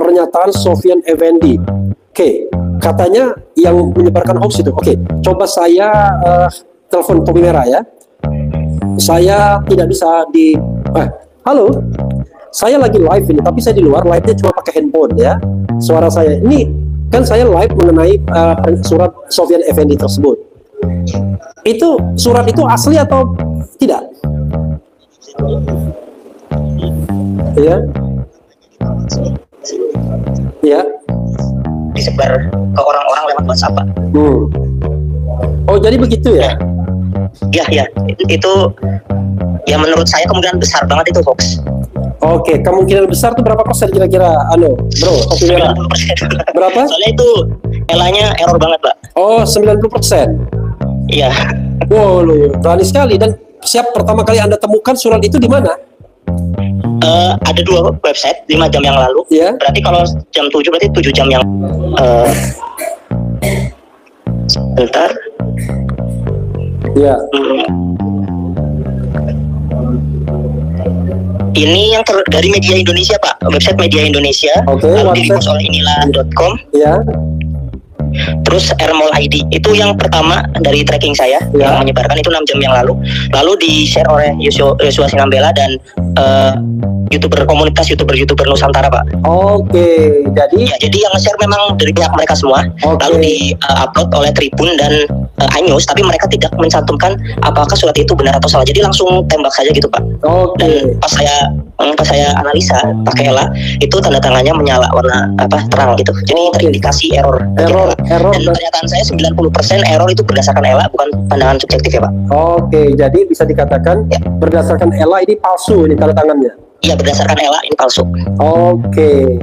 pernyataan Sofyan Effendi. Oke, katanya yang menyebarkan hoax itu. Oke, coba saya telepon topi merah ya. Saya tidak bisa halo, saya lagi live ini, tapi saya di luar, live-nya cuma pakai handphone ya. Suara saya ini kan saya live mengenai surat Sofyan Effendi tersebut. Itu surat itu asli atau tidak? Ya, ya. Disebar ke orang-orang lewat WhatsApp, Pak. Oh, jadi begitu ya? Ya, itu ya menurut saya kemungkinan besar banget itu hoax. Oke, kemungkinan besar tuh berapa persen kira-kira, bro? 90%. Berapa? Soalnya itu elanya error banget, Pak. Oh, 90%. Iya. Wow, lu berani sekali. Dan siap pertama kali Anda temukan surat itu di mana? Ada 2 website 5 jam yang lalu. Ya. Berarti kalau jam 7 berarti 7 jam yang sebentar. Ya. Ini yang dari Media Indonesia, Pak. Website Media Indonesia. Oke, lalu di-repost oleh inilah.com. Ya. Terus Airmall ID itu yang pertama dari tracking saya yang menyebarkan itu 6 jam yang lalu. Lalu di-share oleh Yosua Sinambela dan komunitas YouTuber Nusantara, Pak. Oke, jadi yang nge-share memang dari pihak mereka semua. Lalu di-upload oleh Tribun dan iNews, tapi mereka tidak mencantumkan apakah surat itu benar atau salah. Jadi langsung tembak saja gitu, Pak. Dan pas saya analisa pakai ELA, itu tanda tangannya menyala warna terang gitu. Jadi terindikasi error. Dan pernyataan saya 90% error itu berdasarkan ELA, bukan pandangan subjektif ya, Pak. Oke, jadi bisa dikatakan berdasarkan ELA ini palsu ini tanda tangannya. Iya, berdasarkan ELA ini palsu. Oke.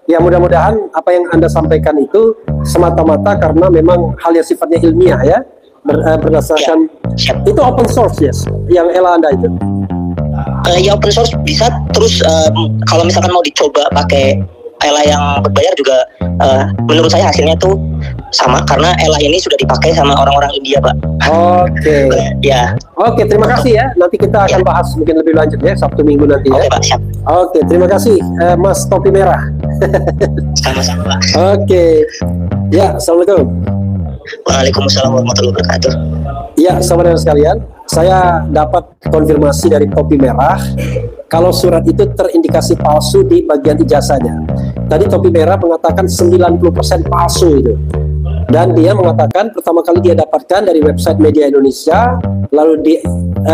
Ya, mudah-mudahan apa yang Anda sampaikan itu semata-mata karena memang hal yang sifatnya ilmiah ya. Berdasarkan itu open source, yes. Yang ELA Anda itu. Ya open source bisa, terus kalau misalkan mau dicoba pakai ELA yang berbayar juga menurut saya hasilnya tuh sama karena ELA ini sudah dipakai sama orang-orang India, Pak. Oke. Ya. Oke, terima kasih ya. Nanti kita akan bahas mungkin lebih lanjut ya Sabtu Minggu nanti ya. Oke, Pak, siap. Oke, terima kasih Mas Topi Merah. Sama-sama, Pak. Oke. Ya, Assalamualaikum. Waalaikumsalam warahmatullahi wabarakatuh. Ya, saudara sekalian, saya dapat konfirmasi dari Topi Merah kalau surat itu terindikasi palsu di bagian ijazahnya. Tadi Topi Merah mengatakan 90% palsu itu. Dan dia mengatakan pertama kali dia dapatkan dari website Media Indonesia, lalu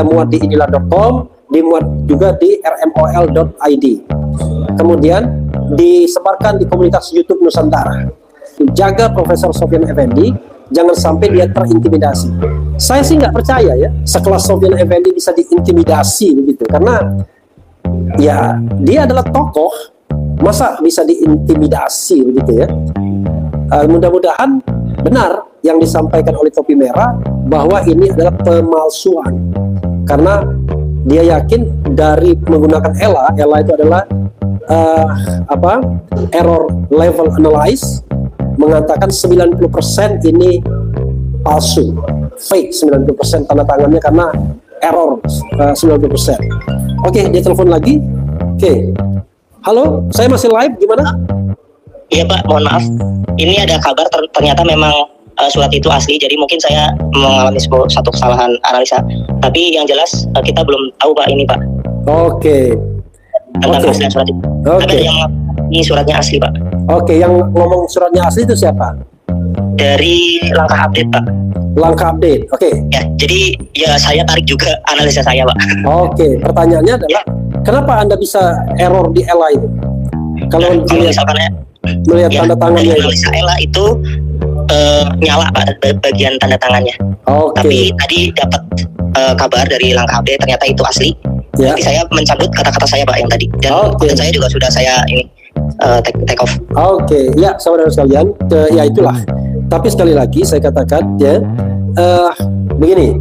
muat di inilah.com, dimuat juga di rmol.id. Kemudian disebarkan di komunitas YouTube Nusantara. Jaga Profesor Sofyan Effendi, jangan sampai dia terintimidasi. Saya sih nggak percaya ya, sekelas Sofyan Effendi bisa diintimidasi begitu, karena ya dia adalah tokoh, masa bisa diintimidasi begitu ya. Mudah-mudahan benar yang disampaikan oleh Topi Merah bahwa ini adalah pemalsuan, karena dia yakin dari menggunakan ELA itu adalah error level analyze, mengatakan 90% ini palsu, fake 90% tanda tangannya karena error 90%. Oke, dia telepon lagi. Oke. Halo, saya masih live, gimana? Iya, Pak, mohon maaf. Ini ada kabar ternyata memang surat itu asli, jadi mungkin saya mengalami satu kesalahan analisa. Tapi yang jelas kita belum tahu, Pak, ini, Pak. Oke. Tentang keaslian surat itu. Ada yang ini suratnya asli, Pak. Oke, yang ngomong suratnya asli itu siapa? Dari Langkah Update, Pak. Langkah Update, oke. Ya, jadi ya saya tarik juga analisa saya, Pak. Oke, pertanyaannya adalah kenapa Anda bisa error di ELA itu? Kalau misalkan melihat tanda tangannya itu. Analisa ELA itu nyala, Pak, bagian tanda tangannya. Tapi tadi dapat kabar dari Langkah Update ternyata itu asli. Nanti saya mencabut kata-kata saya, Pak, yang tadi. Dan konten saya juga sudah saya ini take off. Oke, ya saudara sekalian, ya itulah. Tapi sekali lagi saya katakan ya begini.